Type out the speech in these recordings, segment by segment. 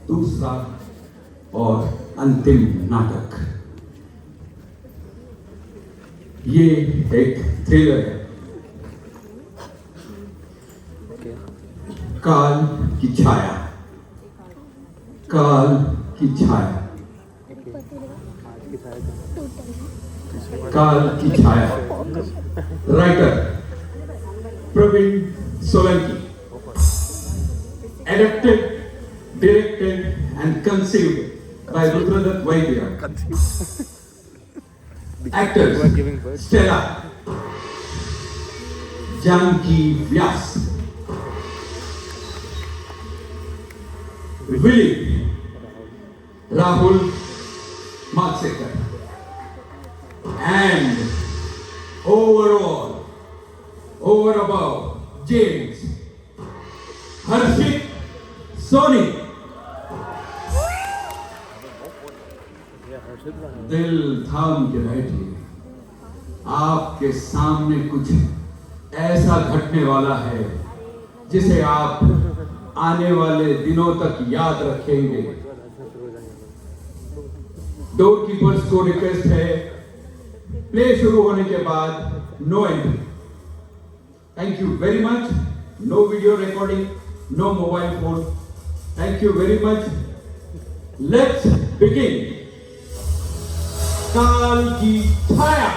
दूसरा और अंतिम नाटक। ये एक थ्रिलर है। काल की छाया, काल की छाया, काल की छाया। Writer Praveen Solanki, adapted, directed and conceived by Rudradat Vaidya. Actors Stella, Janki Vyas, Willie, Rahul Matsekar, and over above, James, Harshit, Sony. दिल थाम के बैठिए, आपके सामने कुछ ऐसा घटने वाला है जिसे आप आने वाले दिनों तक याद रखेंगे। डोर कीपर्स को रिक्वेस्ट है, प्ले शुरू होने के बाद no entry. Thank you very much. No video recording, no mobile phone. Thank you very much. Let's begin. काल की छाया।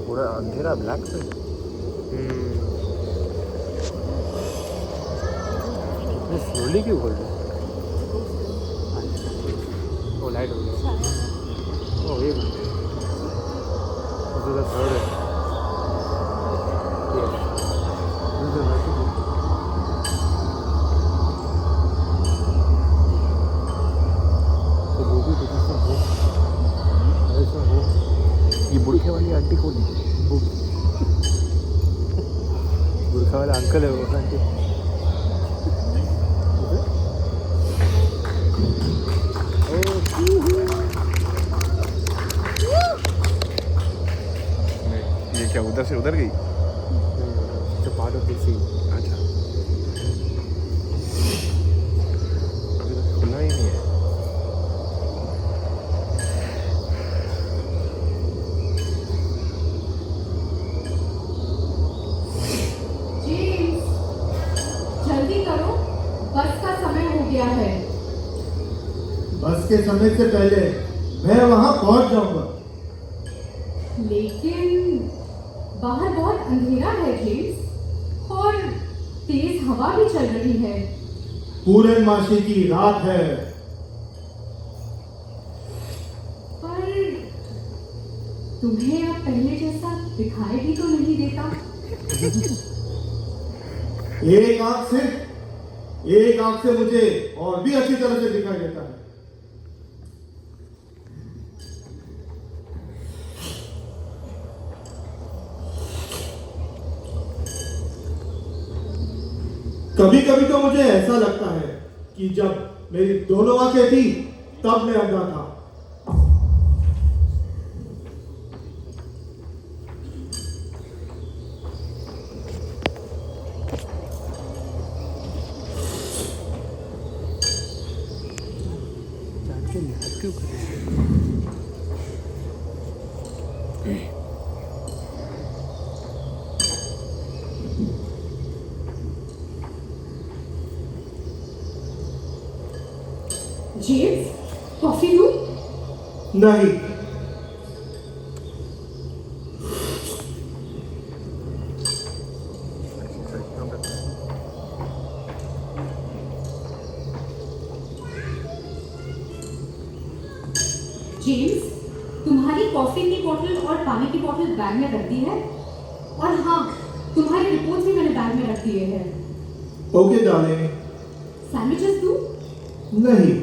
पूरा अंधेरा ब्लैक पे। इतने स्लोली क्यों बोल रहे? वो लाइट हो गया। ओ ये तो थर्ड है। तो वो भी ऐसा हो। ये बुढ़के वाली आंटी कौन है? बुढ़का वाला अंकल है वो आंटी। ये क्या उधर से उधर गई? Part of the scene. अच्छा, अभी तो खुला ही नहीं है। जल्दी करो, बस का समय हो गया है। बस के समय से पहले मैं वहां पहुंच जाऊंगा। लेकिन बाहर बहुत अंधेरा है जेम्स, और तेज हवा भी चल रही है। पूर्णमासी की रात है। पर तुम्हें अब पहले जैसा दिखाई भी तो नहीं देता। एक आंख से मुझे और भी अच्छी तरह से दिखाई देता है। कभी कभी तो मुझे ऐसा लगता है कि जब मेरी दोनों आंखें थी तब मैं अंधा था। जेम्स, कॉफी दूं? नहीं, जेम्स, तुम्हारी कॉफी की बोतल और पानी की बोतल बैग में रख दी है, और हाँ, तुम्हारी रिपोर्ट भी मैंने बैग में रख दिए हैं। Okay darling. सैंडविचेस दूं? नहीं,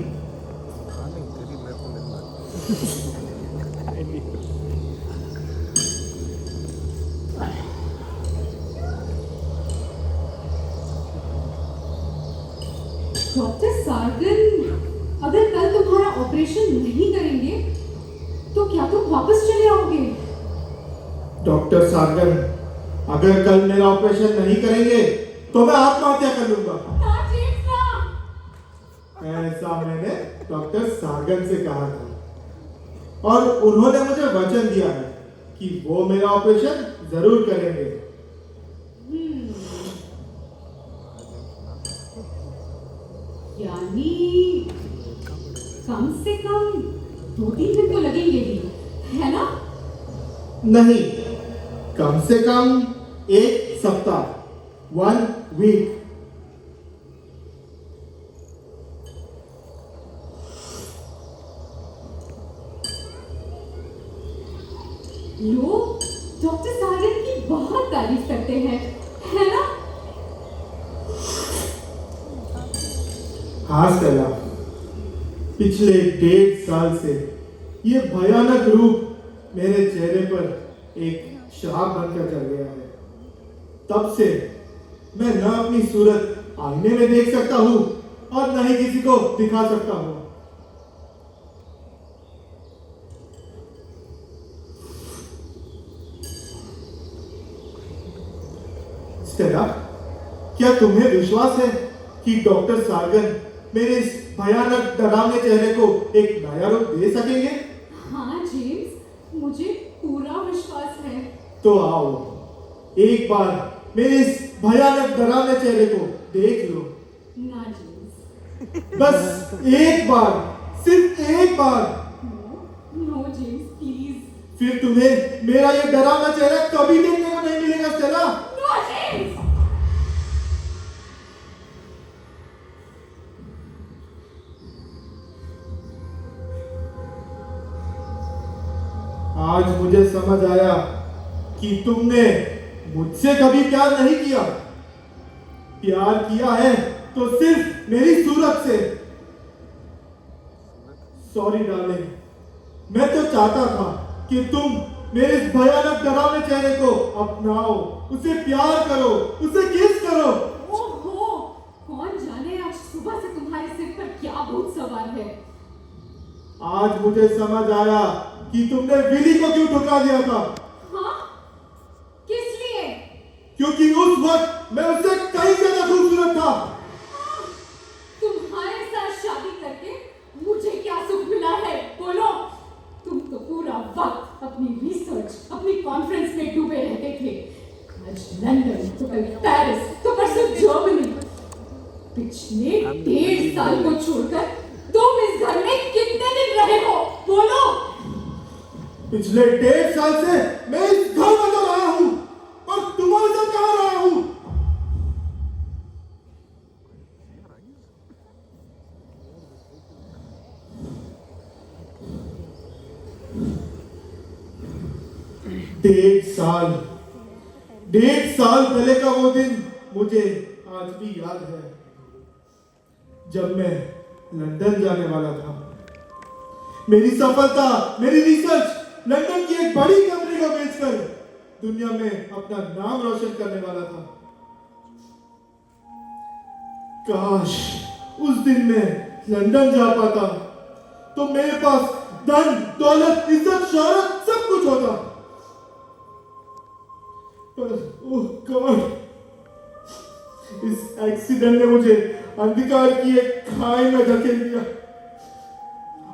हाँ नहीं तेरी मेरे को मिलना डॉक्टर सार्गन, अगर कल तुम्हारा ऑपरेशन नहीं करेंगे तो क्या तुम वापस चले आओगे? डॉक्टर सार्गन, अगर कल मेरा ऑपरेशन नहीं करेंगे तो मैं आत्महत्या कर लूंगा। ना जेम्स ना। ऐसा मैंने डॉक्टर सार्गन से कहा था और उन्होंने मुझे वचन दिया है कि वो मेरा ऑपरेशन जरूर करेंगे। यानी कम से कम 2-3 दिन तो लगेंगे ही, है ना? नहीं, कम से कम 1 सप्ताह, 1 वीक। लोग डॉक्टर सार्गन की बहुत तारीफ करते हैं, है ना? हाँ स्टेला, पिछले 1.5 साल से ये भयानक रूप मेरे चेहरे पर एक श्राप बनकर चल गया है। तब से मैं न अपनी सूरत आईने में देख सकता हूँ और न ही किसी को दिखा सकता हूँ। स्टेला, क्या तुम्हें विश्वास है कि डॉक्टर सार्गन मेरे इस भयानक डरावने चेहरे को एक नया रूप दे सकेंगे? हाँ जेम्स, मुझे पूरा विश्वास है। तो आओ, एक बार मेरे इस भयानक डरावने चेहरे को देख लो। ना जेम्स। बस एक बार, सिर्फ एक बार। No James please. फिर तुम्हें मेरा ये डरावना चेहरा कभी देखने को नहीं मिलेगा स्टेला। No James. आज मुझे समझ आया कि तुमने मुझसे कभी प्यार नहीं किया। प्यार किया है तो सिर्फ मेरी सूरत से। सॉरी डार्लिंग, मैं तो चाहता था कि तुम मेरे इस भयानक डरावने चेहरे को अपनाओ, उसे प्यार करो, उसे किस करो। ओहो, कौन जाने आज सुबह से तुम्हारे सिर पर क्या भूत सवार है। आज मुझे समझ आया कि तुमने विली को क्यों ठुकरा दिया था। हाँ? किस लिए? क्योंकि उस वक्त मैं उससे कहीं ज्यादा खूबसूरत था। तुम्हारे साथ शादी करके मुझे क्या सुख मिला है, बोलो? तुम तो पूरा वक्त अपनी रिसर्च, अपनी कॉन्फ्रेंस में डूबे रहते थे। आज लंदन, तो कल पेरिस, तो परसों जर्मनी। पिछले 1.5 साल को छोड़कर तुम इस घर में कितने दिन रहे हो, बोलो? पिछले 1.5 साल से मैं इस घर में तो रहा हूं, और तुम्हारे साथ कहां रहा हूं? डेढ़ साल पहले का वो दिन मुझे आज भी याद है, जब मैं लंदन जाने वाला था। मेरी सफलता, मेरी रिसर्च लंदन की एक बड़ी कंपनी को बेचकर दुनिया में अपना नाम रोशन करने वाला था। काश उस दिन मैं लंदन जा पाता तो मेरे पास धन, दौलत, इज्जत, शोहरत सब कुछ होता। पर ओह गॉड, इस एक्सीडेंट ने मुझे अंधकार की एक खाई में धकेल दिया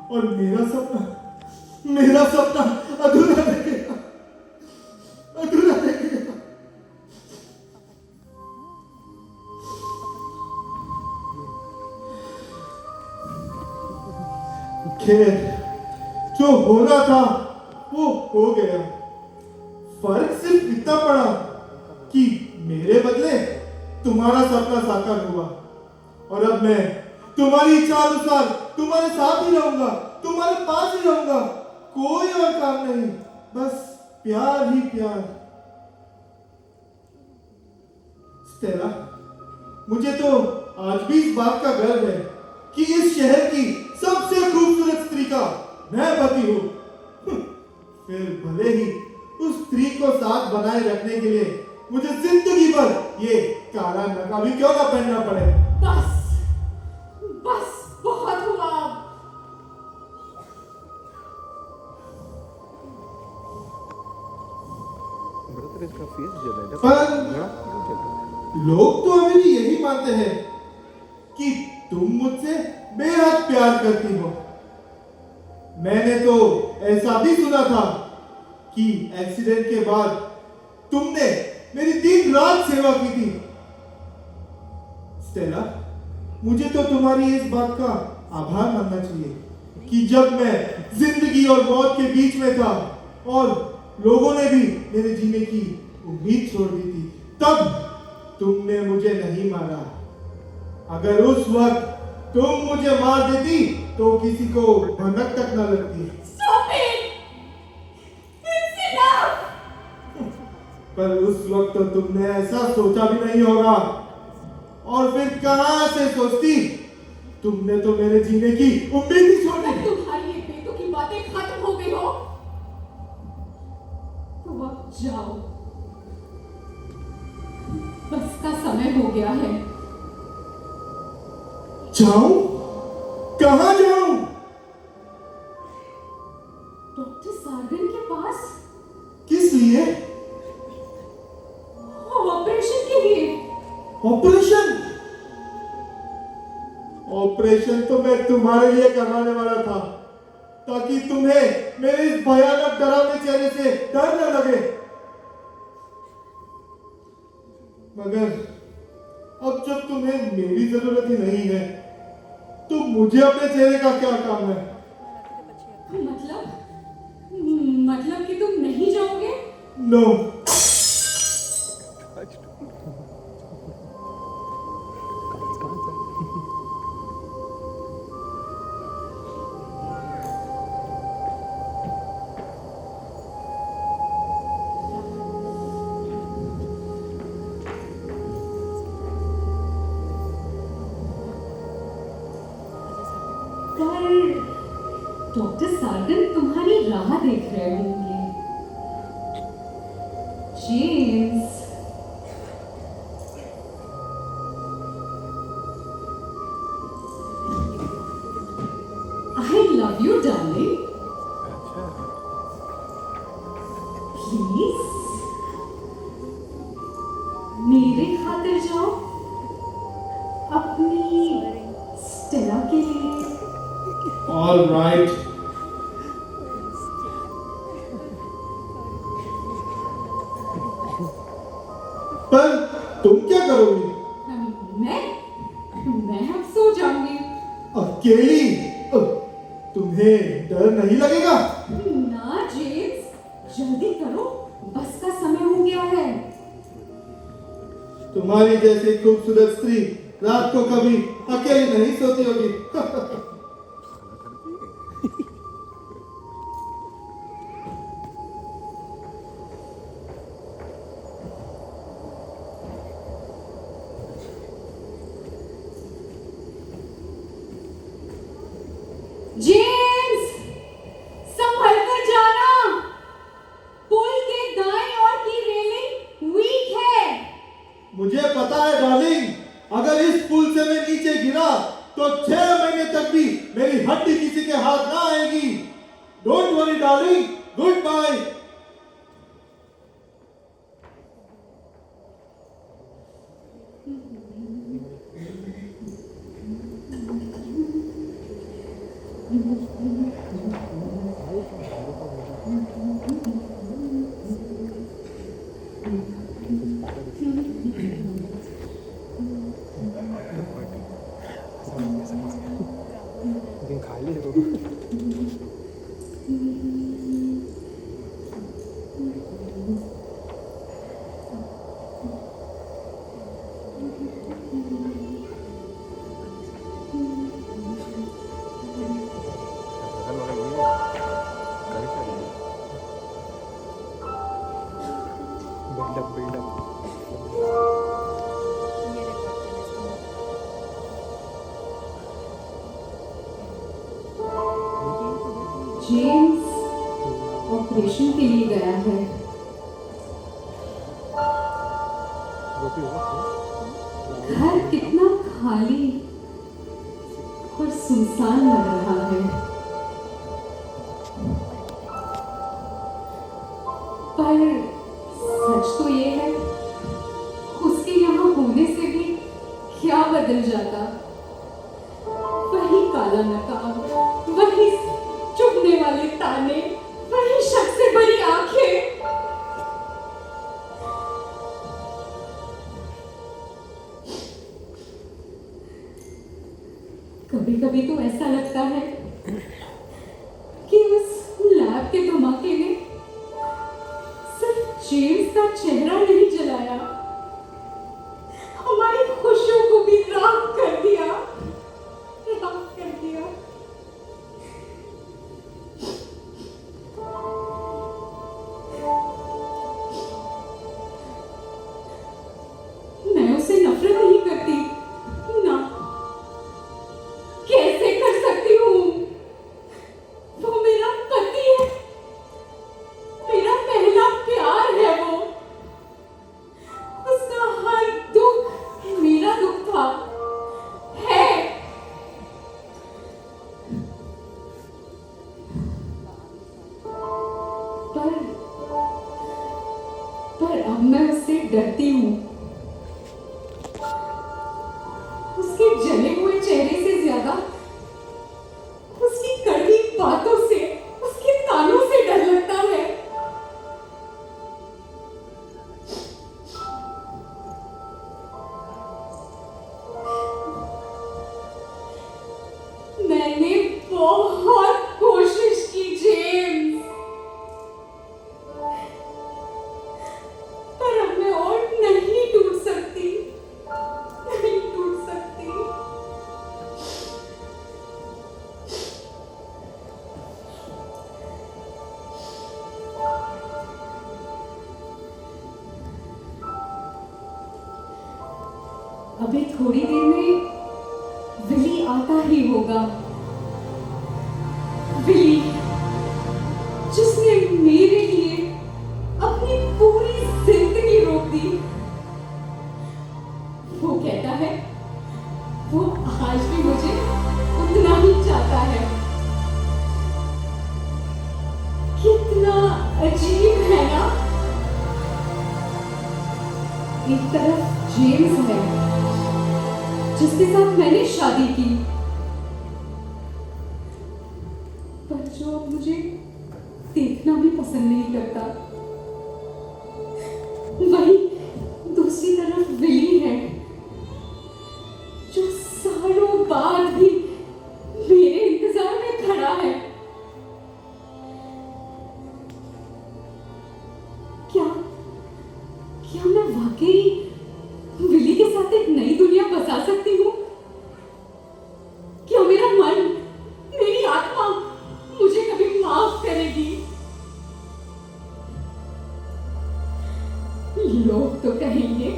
और मेरा सपना अधूरा रह गया, अधूरा रह गया। खैर, जो होना था वो हो गया। फर्क सिर्फ इतना पड़ा कि मेरे बदले तुम्हारा सपना साकार हुआ और अब मैं तुम्हारी इच्छा अनुसार तुम्हारे साथ ही रहूंगा, तुम्हारे पास ही रहूंगा। कोई और काम नहीं, बस प्यार ही प्यार। स्टेला, मुझे तो आज भी इस बात का गर्व है कि इस शहर की सबसे खूबसूरत स्त्री का मैं पति हूँ। फिर भले ही उस स्त्री को साथ बनाए रखने के लिए मुझे जिंदगी भर ये काला नकाब क्यों ना पहनना पड़े। बस बस बहुत हुआ अब। ब्रदर इसका फेस जल है पर बड़ा क्यों चल रहा है? लोग तो अभी भी यही मानते हैं कि तुम मुझसे बेहद प्यार करती हो। मैंने तो ऐसा भी सुना था कि एक्सीडेंट के बाद तुमने मेरी दिन रात सेवा की थी। स्टेला, मुझे तो तुम्हारी इस बात का आभार मानना चाहिए कि जब मैं जिंदगी और मौत के बीच में था और लोगों ने भी मेरे जीने की उम्मीद छोड़ दी थी, तब तुमने मुझे नहीं मारा। अगर उस वक्त तुम मुझे मार देती तो किसी को भनक तक न लगती। Stop it! It's enough! पर उस वक्त तो तुमने ऐसा सोचा भी नहीं होगा। और फिर कहां से सोचती? तुमने तो मेरे जीने की उम्मीद ही छोड़ दी। अगर तुम्हारी ये बेतुकी की बातें खत्म हो गई हो तो अब जाओ। बस का समय हो गया है। जाऊं? कहां जाऊं? डॉक्टर सार्गन के पास किस लिए? ऑपरेशन के लिए। ऑपरेशन? ऑपरेशन तो मैं तुम्हारे लिए करवाने वाला था ताकि तुम्हें मेरे इस भयानक डरावने चेहरे से डर न लगे। मगर अब जब तुम्हें मेरी जरूरत ही नहीं है तो मुझे अपने चेहरे का क्या काम है? मतलब कि तुम नहीं जाओगे? नो। डॉक्टर सार्गन तुम्हारी राह देख रहे होंगे। James, I love you, darling. Please, मेरे खातिर जाओ अपनी स्टेला के लिए। All right. पर तुम क्या करोगी? मैं अब सो जाऊंगी। अकेली? तुम्हें डर नहीं लगेगा? ना जेम्स, जल्दी करो, बस का समय हो गया है। तुम्हारी जैसी खूबसूरत स्त्री रात को कभी अकेली नहीं सोती होगी। जेम्स, संभल कर जाना। पुल के दाएं ओर की रेलिंग वीक है। मुझे पता है डार्लिंग, अगर इस पुल से मैं नीचे गिरा तो 6 महीने तक भी मेरी हड्डी किसी के हाथ ना आएगी। Don't worry darling, good bye. लेकिन खा ली तो जेम्स ऑपरेशन के लिए गया है। रोटी होगा घर कितना खाली और सुनसान लग रहा है। पर सच तो ये है, उसके यहाँ होने से भी क्या बदल जाता। वही काला नकाब, वही चुभने वाले ताने, वही शक से भरी आंखें। कभी कभी तो ऐसा लगता है कि उस लैब के धमाके ने सिर्फ जेम्स का चेहरा नहीं जलाया, हमारी खुशियों को भी राख कर दिया, राख कर दिया। मैं उसे नफरत नहीं करती ना, कैसे कर सकती हूँ? वो मेरा पति है, मेरा पहला प्यार है। वो उसका हर दुख मेरा दुख था, है। पर अब मैं उससे डरती हूँ। उसके जले हुए चेहरे से ज्यादा उसकी कड़वी बातों से, उसके तानों से डर लगता है। मैंने बहुत कोशिश की जेम्स, पर अब मैं और नहीं टूट सकती, नहीं टूट सकती। अभी थोड़ी देर में विली आता ही होगा। विली, जिसने मेरे लिए अपनी पूरी जिंदगी रोक दी। वो कहता है वो आज भी मुझे उतना ही चाहता है। कितना अजीब है ना? एक तरफ जेम्स है जिसके साथ मैंने शादी की, पर जो अब मुझे देखना भी पसंद नहीं करता। वही दूसरी तरफ विली है जो सालों बाद भी मेरे इंतजार में खड़ा है। क्या मैं वाकई विली के साथ एक नई दुनिया बसा सकती हूँ? क्या मेरा मन, मेरी आत्मा मुझे कभी माफ करेगी? लोग तो कहेंगे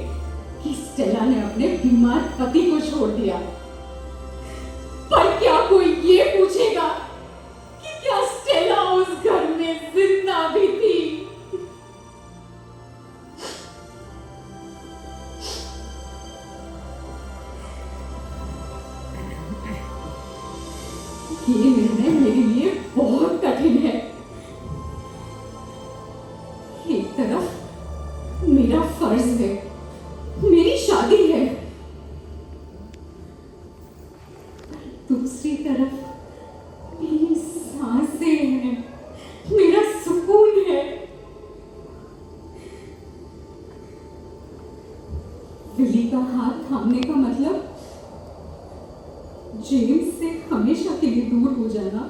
कि स्टेला ने अपने बीमार पति को छोड़ दिया, पर क्या कोई ये पूछेगा कि क्या स्टेला उस घर में जिंदा भी थी? ये निर्णय मेरे लिए बहुत कठिन है। एक तरफ मेरा फर्ज है, मेरी शादी है, दूसरी तरफ मेरी सांसें हैं, मेरा सुकून है। विली का हाथ थामने का मतलब जेम्स से हमेशा के लिए दूर हो जाना।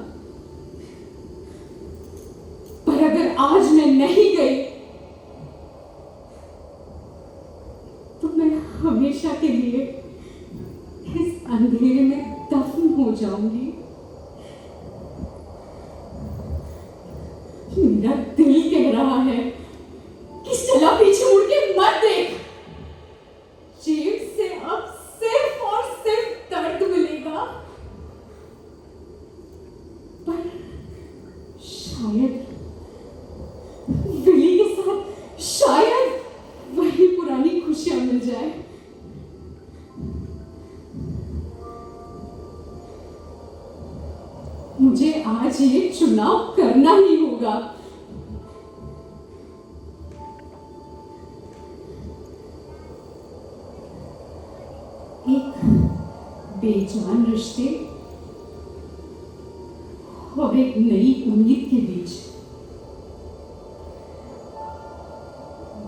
पर अगर आज मैं नहीं गई तो मैं हमेशा के लिए इस अंधेरे में दफन हो जाऊंगी। मेरा दिल कह रहा है कि स्टेला पीछे मुड़ के मत देख। जेम्स से अब सिर्फ और सिर्फ दर्द मिलेगा, पर मुझे आज ये चुनाव करना ही होगा। एक बेजान रिश्ते और एक नई उम्मीद के बीच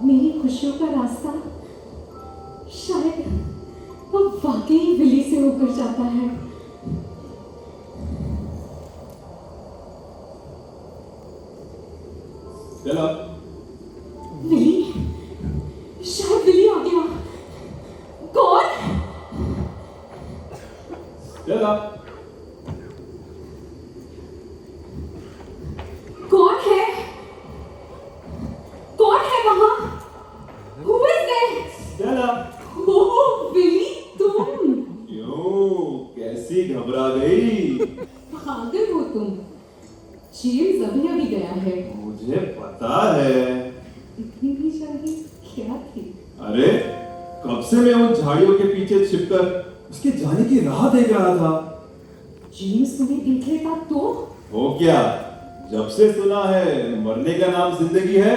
मेरी खुशियों का रास्ता शायद अब वाकई विली से होकर जाता है। चलो विली, शायद विली आ गया। कौन? चलो कौन है? कौन है वहां? Who is there? चलो ओह विली, तुम क्यों कैसी घबरा गई? पागल हो तुम। जेम्स अभी अभी गया है। मुझे पता है। इतनी भी जल्दी क्या थी? अरे कब से मैं उन झाड़ियों के पीछे छिपकर उसके जाने की राह देख रहा था। जेम्स तुम्हें देख लेता तो? हो क्या? जब से सुना है मरने का नाम जिंदगी है,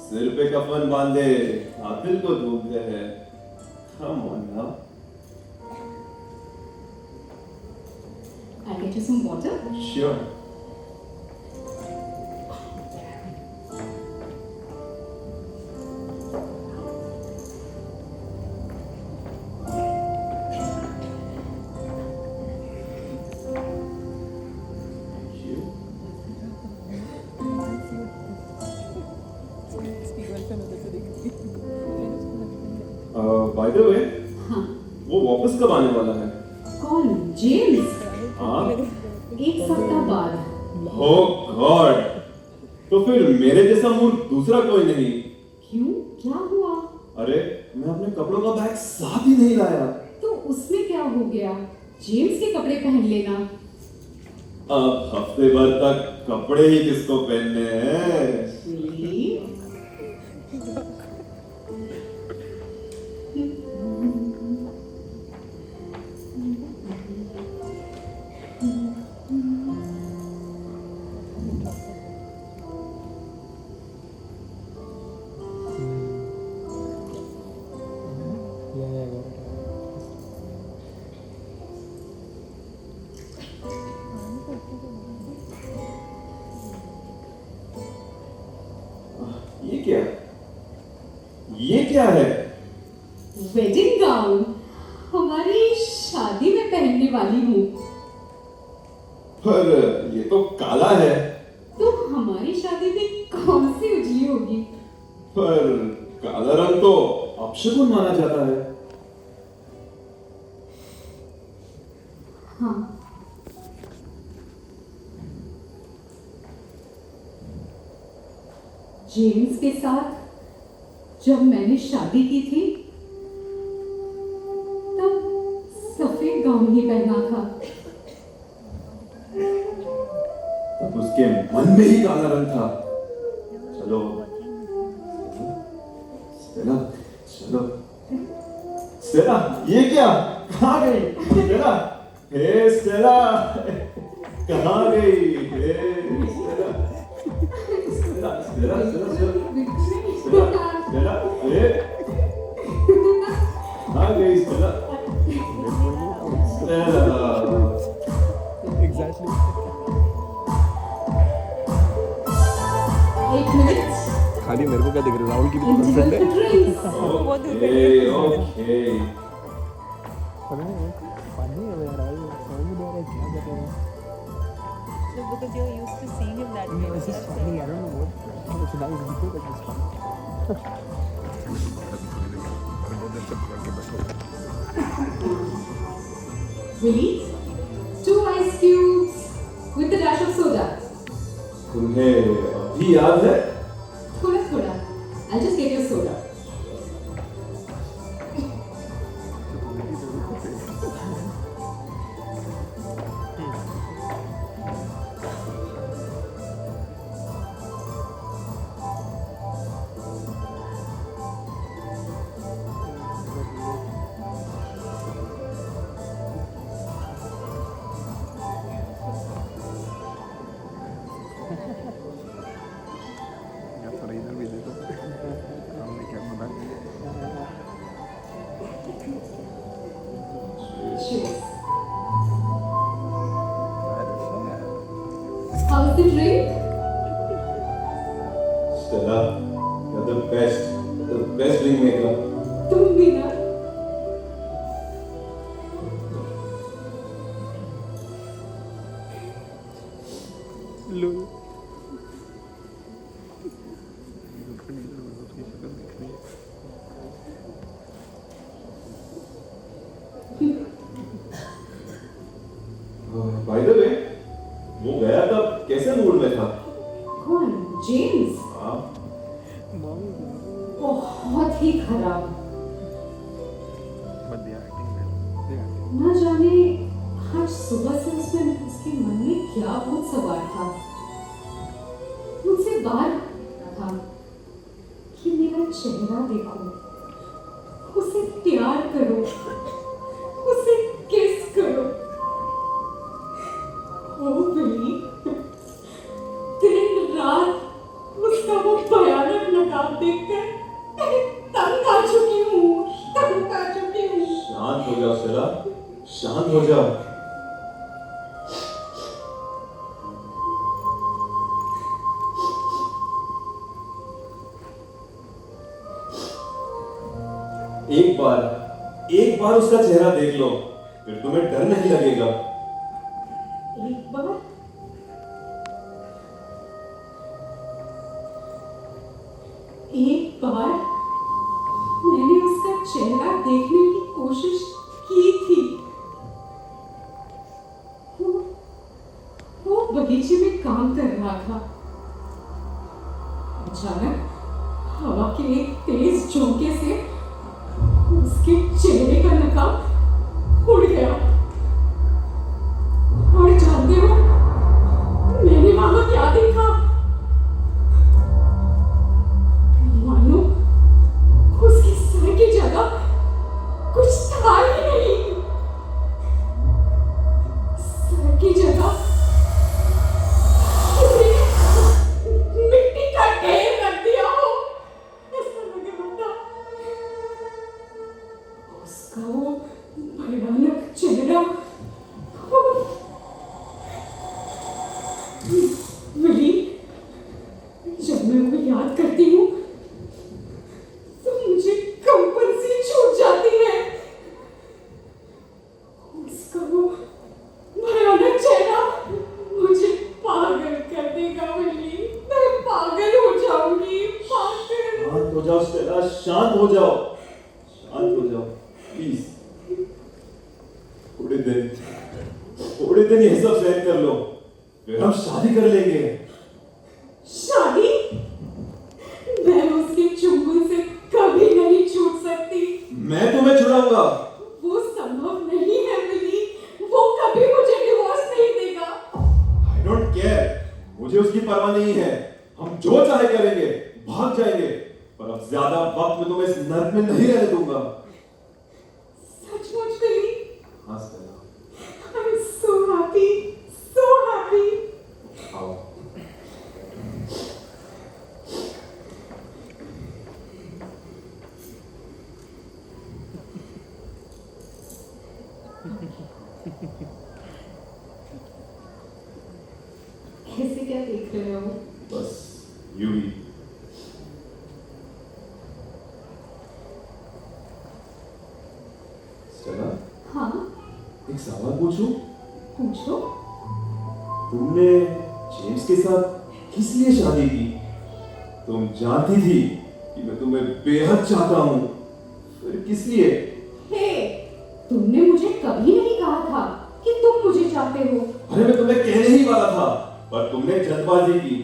सिर पे कफन बांधे कातिल को ढूंढते हैं। Come on now. I'll get you some water. Sure. Thank you. By the way, हाँ, वो वापस कब आने वाला है? कौन? जेम्स? हाँ? एक सप्ताह बाद। Oh God! तो फिर मेरे जैसा मूर्ख दूसरा कोई नहीं। क्यों? क्या हुआ? अरे मैं अपने कपड़ों का बैग साथ ही नहीं लाया। तो उसमें क्या हो गया? जेम्स के कपड़े पहन लेना। अब हफ्ते भर तक कपड़े ही किसको पहनने हैं? विली? ये क्या? ये क्या है? Wedding gown. हमारी शादी में पहनने वाली हूँ। पर ये तो काला है। तो हमारी शादी में कौन सी उजली होगी? पर काला रंग तो अपशकुन माना जाता है। हाँ, जेम्स के साथ जब मैंने शादी की थी तब सफेद गाउन ही पहना था। तब उसके मन में ही काला रंग था। चलो स्टेला, चलो स्टेला, ये क्या? कहाँ गई स्टेला? हे स्टेला, कहाँ गई? Hey Stella, Stella, Stella, Stella, Stella, Stella, hey कहाँ गई स्टेला? Stella, exactly. एक मिनट। खाली मेरे को क्या दिख रहा है? राहुल की भी गर्लफ्रेंड है। ड्रिंक्स। Okay okay. पता नहीं वो पानी है यार, राहुल समझ नहीं आ रहा है क्या कर रहा है। So because you're used to seeing him that way. It's just funny. I don't know what. It's nice video, but it's funny. Willie, 2 ice cubes with a dash of soda. तुम्हें अभी याद है? थोड़ा थोड़ा। I'll just get your soda. the drink? Stella, you're the best drink maker. तुम भी ना? लो By the way, वो गया तब कैसे मूड में था? कौन? जेम्स? हाँ, बहुत ही खराब। but they are acting well. They are acting. ना जाने आज सुबह से उसके मन में क्या भूत सवार था। मुझसे बार था कि मेरा चेहरा देखो, उसे प्यार करो, उसे किस करो। ओ बिली, दिन रात उसका वो भयानक नकाब देखकर तंग आ चुकी हूँ, तंग आ चुकी हूँ। शांत हो जाओ स्टेला, शांत हो जाओ। एक बार उसका चेहरा देख लो, फिर तुम्हें डर नहीं लगेगा। एक बार? एक बार मैंने उसका चेहरा देखने की कोशिश की थी। वो बगीचे में काम कर रहा था। अचानक हवा के एक तेज झोंके से उसके चेहरे का नकाब उड़ गया। और जानते हो मैंने वहां क्या देखा? मानो उसके सर की जगह कुछ था ही नहीं। सर की जगह किसी ने मिट्टी का ढेर रख दिया हो, ऐसा लग रहा था। उसका वो भयानक चेहरा, विली, जब मैं वो याद करती हूँ तो मुझे कंपन सी छूट जाती है। उसका वो भयानक चेहरा मुझे पागल कर देगा विली, मैं पागल हो जाऊंगी, पागल। शांत हो जाओ स्टेला, शांत हो जाओ, शांत हो जाओ प्लीज। थोड़े दिन ये सब सहन कर लो, फिर हम शादी कर लेंगे। शादी? मैं उसके चुंबन से कभी नहीं छूट सकती। मैं तुम्हें छुड़ाऊंगा। वो संभव नहीं है विली, वो कभी मुझे डिवोर्स नहीं देगा। आई डोंट केयर, मुझे उसकी परवाह नहीं है। हम जो चाहे करेंगे, भाग जाएंगे, पर अब ज्यादा वक्त में तुम्हें इस नर्क में नहीं रहने दूंगा। सचमुच विली? हाँ Stella, I am so happy, so happy. आओ। ऐसे क्या देख रहे हो? बस यूं ही। स्टेला, हाँ, एक सवाल पूछूं? पूछो। तुमने जेम्स के साथ किस लिए शादी की? तुम जानती थी कि मैं तुम्हें बेहद चाहता हूं, फिर किस लिए? हे, तुमने मुझे कभी नहीं कहा था कि तुम मुझे चाहते हो। अरे मैं तुम्हें कहने ही वाला था, पर तुमने जल्दबाजी की।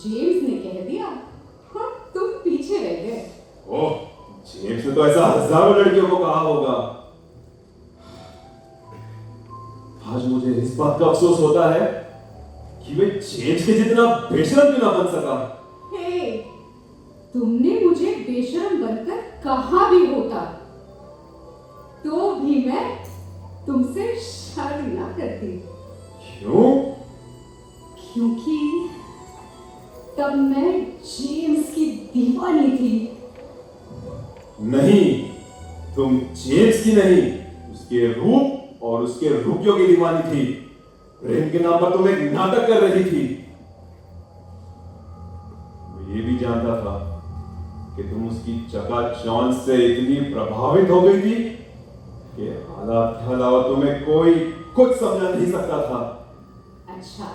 जेम्स ने कह दिया, हाँ, तुम पीछे रह गए। ओह, जेम्स ने तो ऐसा हजारों लड़कियों को कहा होगा। आज मुझे इस बात का अफसोस होता है कि मैं जेम्स के जितना बेशरम क्यों ना बन सका। हे, तुमने मुझे बेशरम बनकर कहा भी होता तो भी मैं तुमसे शादी ना करती। क्यों? क्योंकि तब मैं जेम्स की दीवानी थी। नहीं, तुम जेम्स की नहीं, उसके रूप और उसके रुपयों की दीवानी थी। प्रेम के नाम पर तुम एक नाटक कर रही थी। मैं ये भी जानता था कि तुम उसकी चकाचौंध से इतनी प्रभावित हो गई थी कि हालात के अलावा तुम्हें कोई कुछ समझा नहीं सकता था। अच्छा,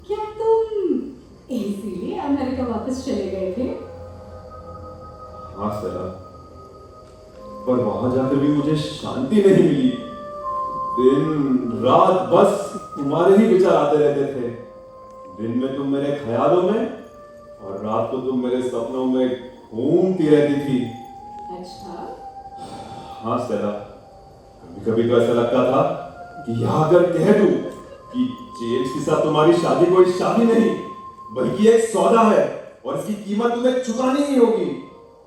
क्या तुम इसीलिए अमेरिका वापस चले गए थे? हाँ सरा, पर वहां जाकर भी मुझे शांति नहीं मिली। दिन रात बस तुम्हारे ही विचार आते रहते थे। दिन में तुम मेरे ख्यालों में और रात को तुम मेरे सपनों में घूमती रहती थी। अच्छा, हाँ सरा, कभी कभी तो ऐसा लगता था कि यहाँ अगर कह दूं कि जेम्स के साथ तुम्हारी शादी कोई शादी नहीं बल्कि एक सौदा है और इसकी कीमत तुम्हें चुकानी ही होगी।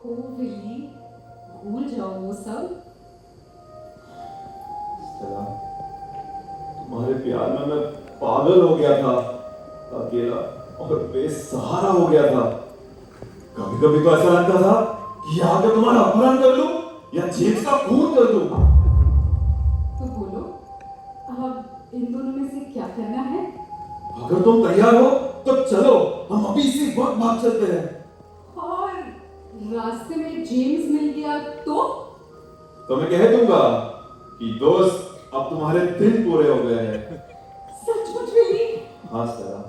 ओ विली, भूल जाओ वो सब। सरा, तुम्हारे प्यार में मैं पागल हो गया था, अकेला और बेसहारा हो गया था। कभी कभी तो ऐसा लगता था कि यहाँ आकर तुम्हारा अपहरण कर लूं या जेम्स का खून कर दूं। तो बोलो, अब इन दोनों में से क्या करना है? अगर तुम तैयार हो तो चलो, हम अभी इसी वक्त भाग चलते हैं। और रास्ते में जेम्स मिल गया तो मैं कह दूंगा कि दोस्त, अब तुम्हारे दिन पूरे हो गए हैं। सचमुच विली? हाँ सरा।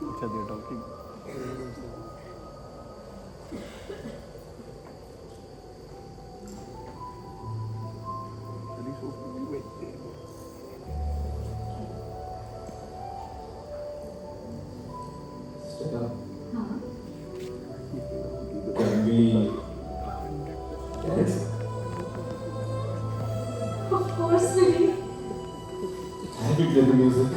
अच्छा दे टॉकिंग सरा, हाँ, can we dance? of course Willy. Can we play the music?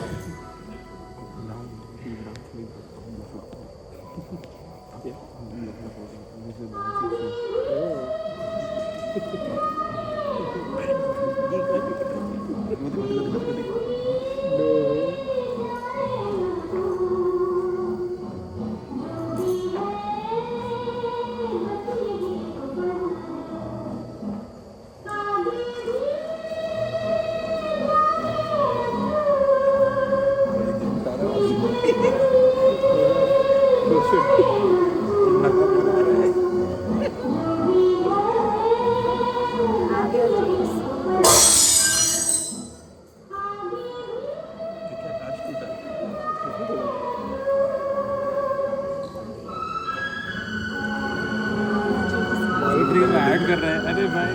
Dream add कर रहा है। अरे भाई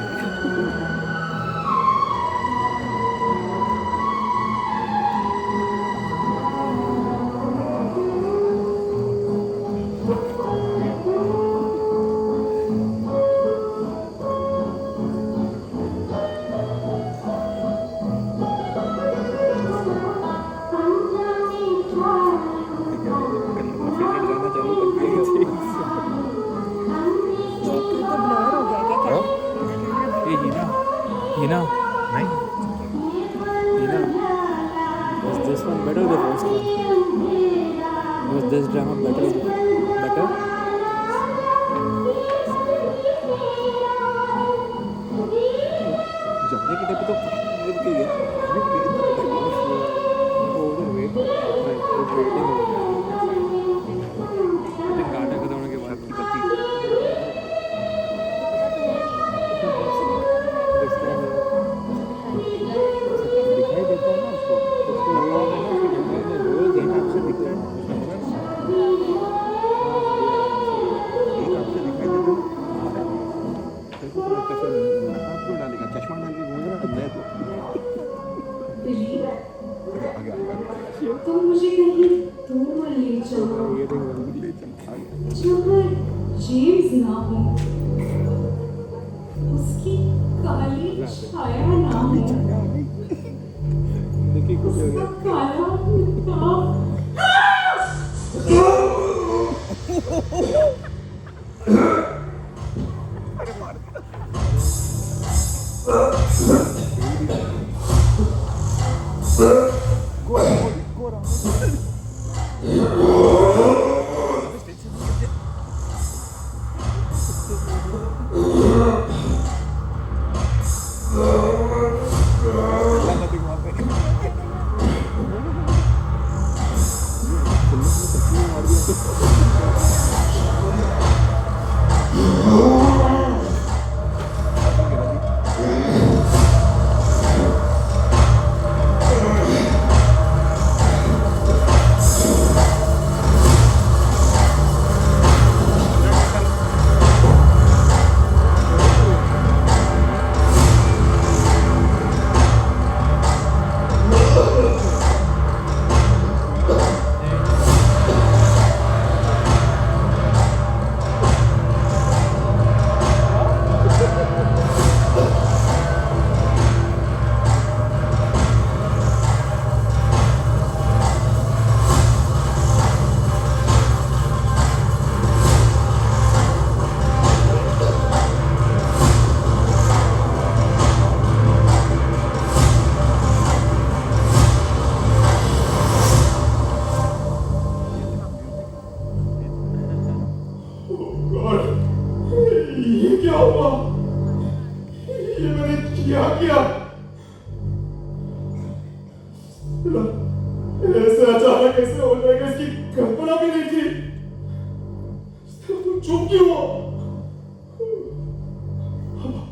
Hina, नहीं Hina, was this one better or the first one? Was this drama better? जाने के टाइम पे तो मिल गया ओवरवेट वेटिंग हो गया गाना खत्म के बाद की गति दिखाई देता है ना उसको लगाओगे ना कि मैंने रोज एक आपसे दिखता है एक आपसे दिखाई देता है देखो तो कैसे नकाब क्यों डालेगा चश्मा डाल के घूम रहा है मैं तो विली, आगे तुम मुझे कहीं दूर ले जाओ ये देखो ले चल आ गया जहाँ जेम्स ना हो, उसकी काली छाया ना हो, देखिए कुछ हो उसका गया काला go गॉड, ये क्या हुआ? ये मैंने क्या किया? ऐसे अचानक कैसे हो जाएगा, इसकी कल्पना भी नहीं थी। तुम चुप क्यों हो?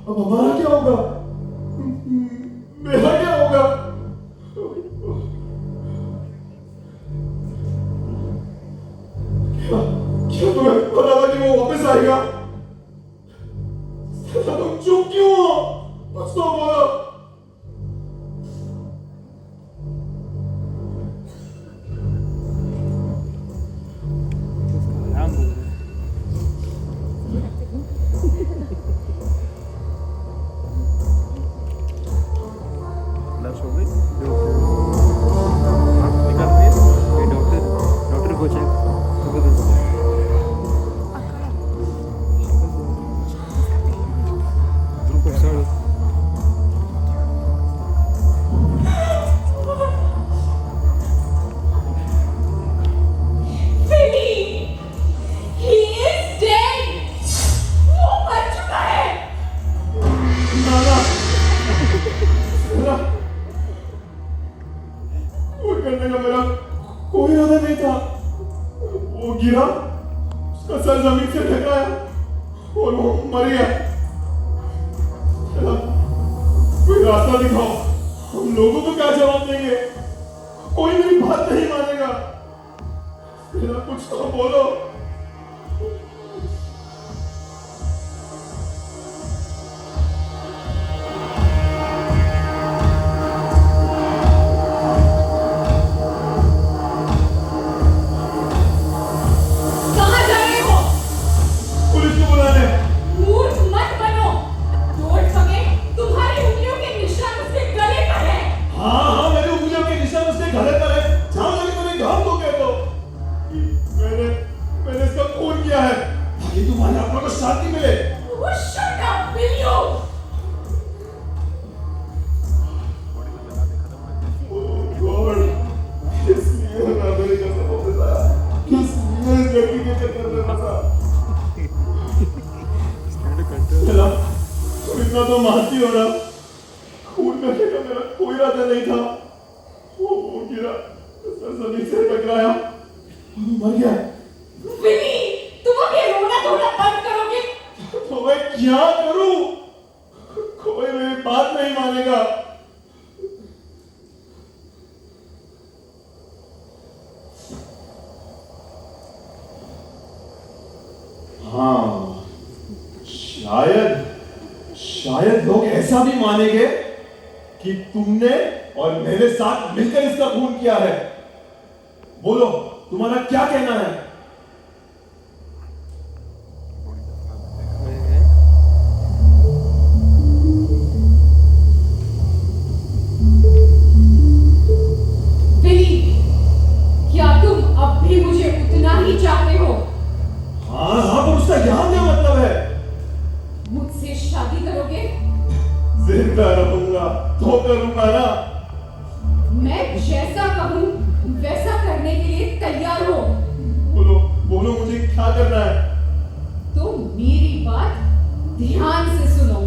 अब हमारा क्या होगा? मेरा क्या होगा? क्या तुम्हें पता था कि वो वापस आएगा? तुम चुप क्यों हो? कुछ तो बोलो। क्लास हो गई निकल गए ये डॉक्टर को check group sir Billy! He is dead! वो मर चुका है! नाना, वो करने का मेरा कोई इरादा नहीं था। वो गिरा, उसका सर जमीन से टकराया और वो मर गया। कोई रास्ता दिखाओ, हम लोगों को क्या जवाब देंगे? कोई मेरी बात नहीं मानेगा। मेरा कुछ तो बोलो। कहाँ जा रहे हो? पुलिस को बुलाने। मूर्ख मत बनो! डोंट फॉरगेट, तुम्हारी उंगलियों के निशान उसके गले पर है। हाँ, मेरे उंगलियों के निशान उसके गले पर है। जाओ जाके तुम्हें घाव दो कह दो। मैंने इसका खून किया है ताकि तुम्हारी आत्मा को शांति मिले। Oh, shut up, will you? Oh God, इसलिए मैं अमेरिका से वापस आया। इसलिए इस लड़की के चक्कर में फंसा। चला, तुम इतना तो मानती हो ना? खून करने का मेरा कोई इरादा नहीं था। वो गिरा, सर जमीन से टकराया और वो मर गया। Billy, तुम अब ये रोना धोना बंद करोगे? तो मैं क्या करूं? कोई मेरी बात नहीं मानेगा। हाँ, शायद लोग ऐसा भी मानेंगे कि तुमने और मेरे साथ मिलकर इसका खून किया है। बोलो, तुम्हारा क्या कहना है? Billy, क्या तुम अब भी मुझे उतना ही चाहते हो? हाँ, पर उसका यहाँ क्या मतलब है? मुझसे शादी करोगे? जिंदा रहूंगा तो करूंगा ना। मैं जैसा कहूँ वैसा करने के लिए तैयार हो। बोलो मुझे क्या करना है? तो मेरी बात ध्यान से सुनो।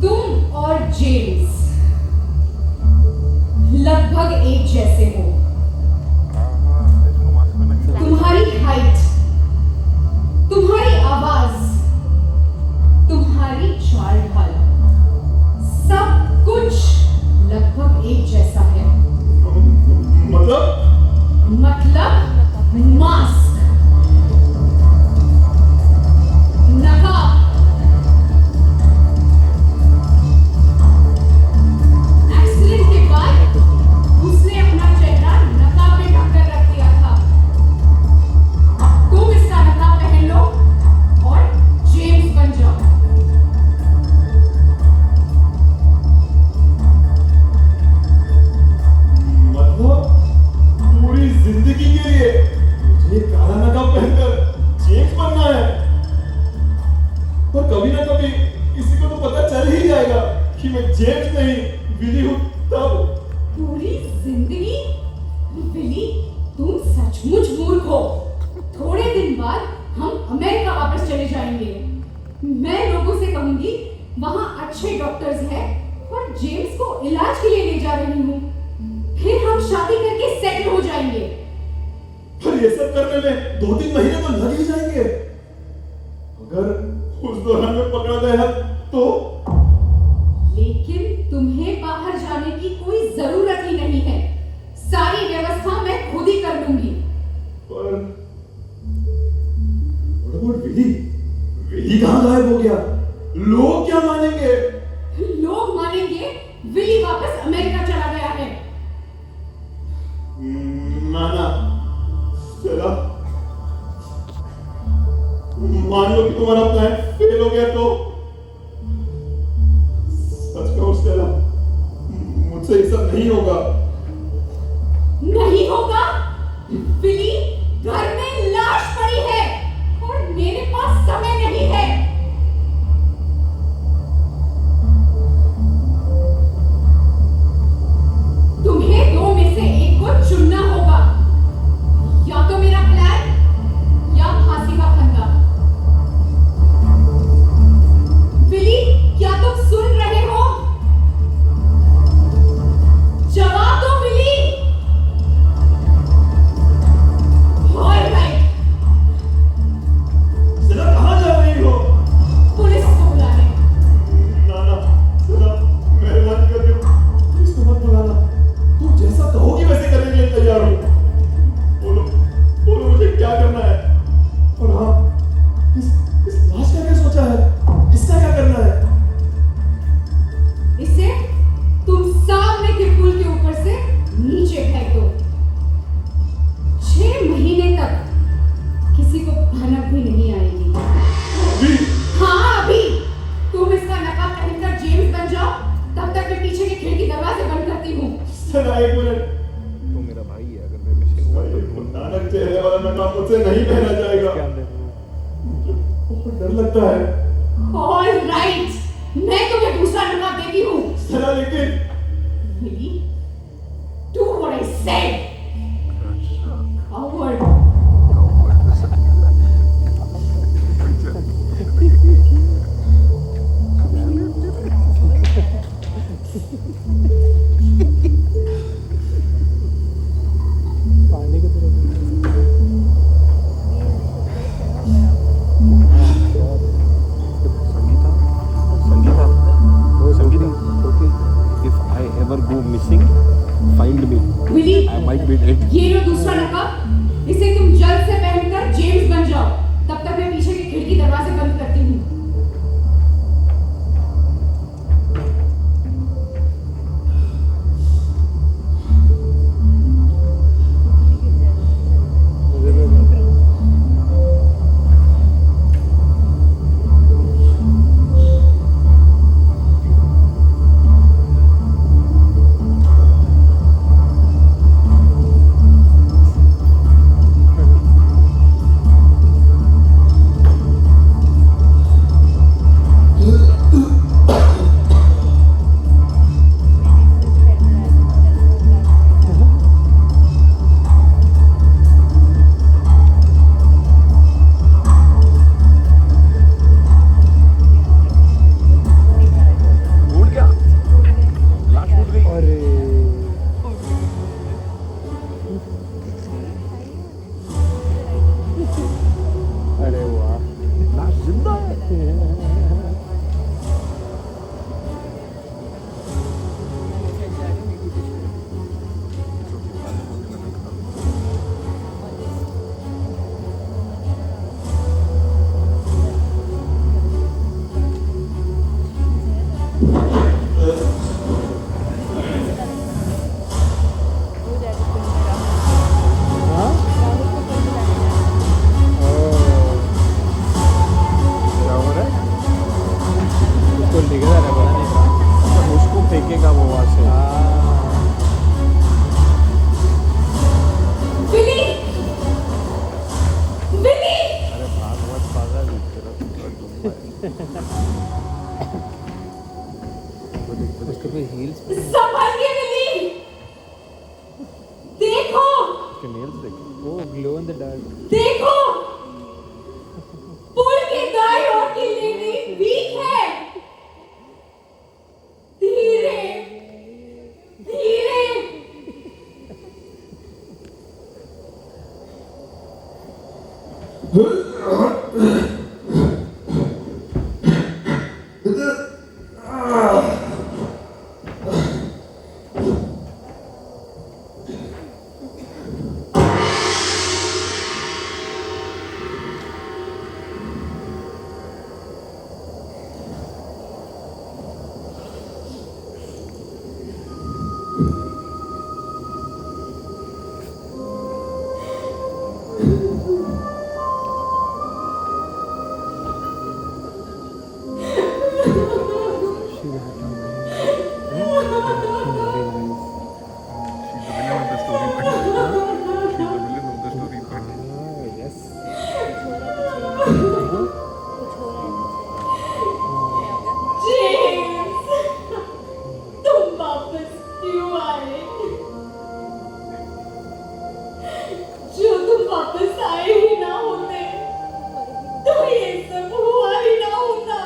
तुम और जेम्स लगभग एक जैसे हो। तुम्हारी हाइट, तुम्हारी आवाज, तुम्हारी चाल ढाल, सब कुछ लगभग एक जैसा है। मतलब मास्क, नकाब, एक्सीडेंट के बाद उसने अपना चेहरा नकाब में ढककर रख दिया था। तुम इसका नकाब पहन लो और जेम्स बन जाओ। मतलब पूरी जिंदगी के लिए मुझे काला नकाब पहनकर जेम्स बनना है। और कभी ना कभी किसी को तो पता चल ही जाएगा कि मैं जेम्स नहीं विली हूं। तब पूरी जिंदगी? विली, तुम सचमुच मूर्ख हो। थोड़े दिन अमेरिका वापस चले जाएंगे। मैं लोगों से कहूंगी वहां अच्छे डॉक्टर्स हैं और जेम्स को इलाज के लिए ले जा रही हूँ। फिर हम शादी करके सेटल हो जाएंगे। पर ये सब करने में 2-3 महीने तो लग ही जाएंगे। अगर उस दौरान में पकड़ा गया तो लेकिन तुम्हें बाहर जाने की कोई जरूरत ही नहीं है। सारी व्यवस्था मैं खुद ही कर लूंगी। पर विली विली कहाँ गायब हो गया? लोग क्या मानेंगे? लोग मानेंगे विली वापस अमेरिका चला गया है। ना चला, मान लो कि तुम्हारा प्लान फेल हो गया तो सच कहो स्टेला, मुझसे ये सब नहीं होगा। नहीं होगा? विली घर में लाश पड़ी है और मेरे पास समय नहीं है। तुम्हें दो में से एक को चुनना होगा, या तो मेरा प्लान या फांसी का फंदा। विली, क्या तुम सुन रहे हो? जवाब दो विली। All right, स्टेला कहाँ जा रही हो? पुलिस को बुलाने। ना स्टेला, मेहरबानी करके पुलिस को मत बुलाना। तू जैसा कहोगी वैसे करने के लिए तैयार हूँ। बोलो मुझे क्या करना है? और हाँ, इस लाश का क्या सोचा है? इसका क्या करना है? इसे तुम सामने के पुल के ऊपर से नीचे फेंक दो। 6 महीने तक किसी को भनक भी नहीं आएगी। अभी हाँ, अभी तुम इसका नकाब पहनकर जेम्स बन जाओ, तब तक मैं पीछे के खिड़की दरवाजे बंद करती हूँ। स्टेला, एक मिनट। तो मेरा भाई है, अगर मैं मिसिंग हुआ तो ये नानक चेहरे वाला नकाब मुझसे नहीं पहना जाएगा। क्या अंदर है? बहुत डर लगता है। All right, मैं तुम्हें दूसरा नकाब देती हूँ। स्टेला, लेकिन Willie, do what I said. Coward. पानी की तरफ Sangeeta, okay, if I ever go missing, find me. Willie, I might James, तुम वापस क्यों आए? जो तुम वापस आए ही ना होते तो ये सब हुआ ही ना होता।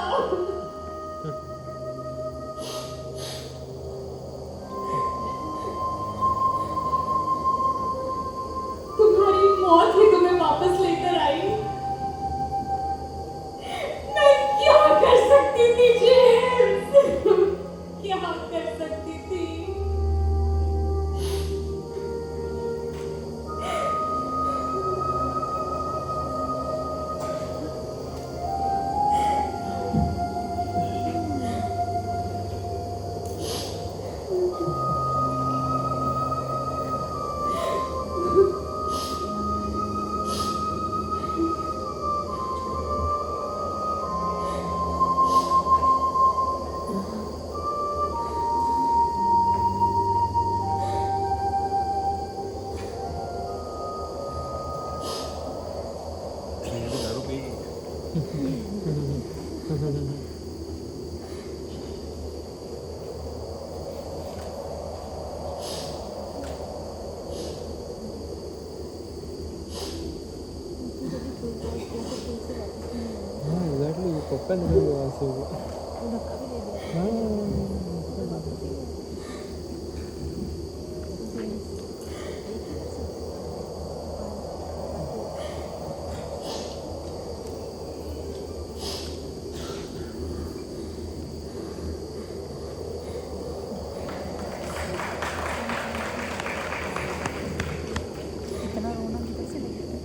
तुम्हारी मौत ही तुम्हें वापस लेकर आई। मैं क्या कर सकती थी जेम्स? क्या कर सकती थी? हाँ एग्जैक्टली पक्का निकल गया वहाँ से वो। हाँ इतना रोना भी कैसे लगेगा?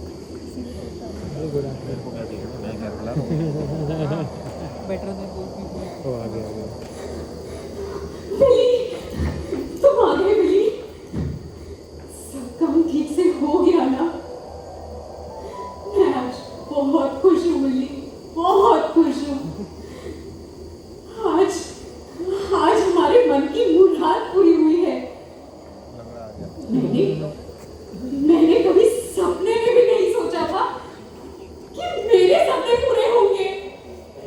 किसी भी को वेरी गुड एक्टर। मैं क्या बुला रहा हूँ बेटर देन बोथ पीपल। वो आ गया। बिली, तुम आ गए बिली। सब काम ठीक से हो गया ना? मैं आज बहुत खुश हूँ बिली, बहुत खुश हूँ। आज आज हमारे मन की मुराद पूरी हुई है। लंगड़ा आ गया मैंने कभी सपने में भी नहीं सोचा था कि मेरे सपने पूरे होंगे।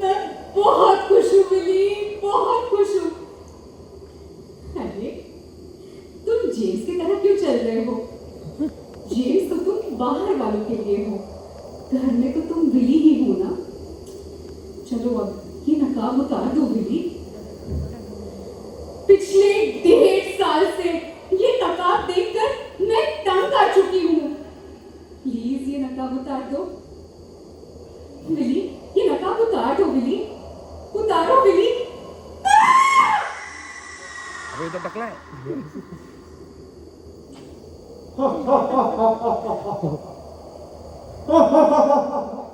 मैं बहुत खुश हूँ बिली, बहुत खुश हूँ। अरे, तुम जेम्स की तरह क्यों चल रहे हो? जेम्स तो तुम बाहर वालों के लिए हो, घर में तो तुम बिली ही हो ना। चलो अब ये नकाब उतार दो बिली। पिछले 1.5 साल से ये नकाब देखकर मैं तंग आ चुकी हूँ। प्लीज ये नकाब उतार दो बिली, ये नकाब उतार दो बिली, उतारो बिली। अबे तो टकला है ha ha ha ha ha ha ha ha ha ha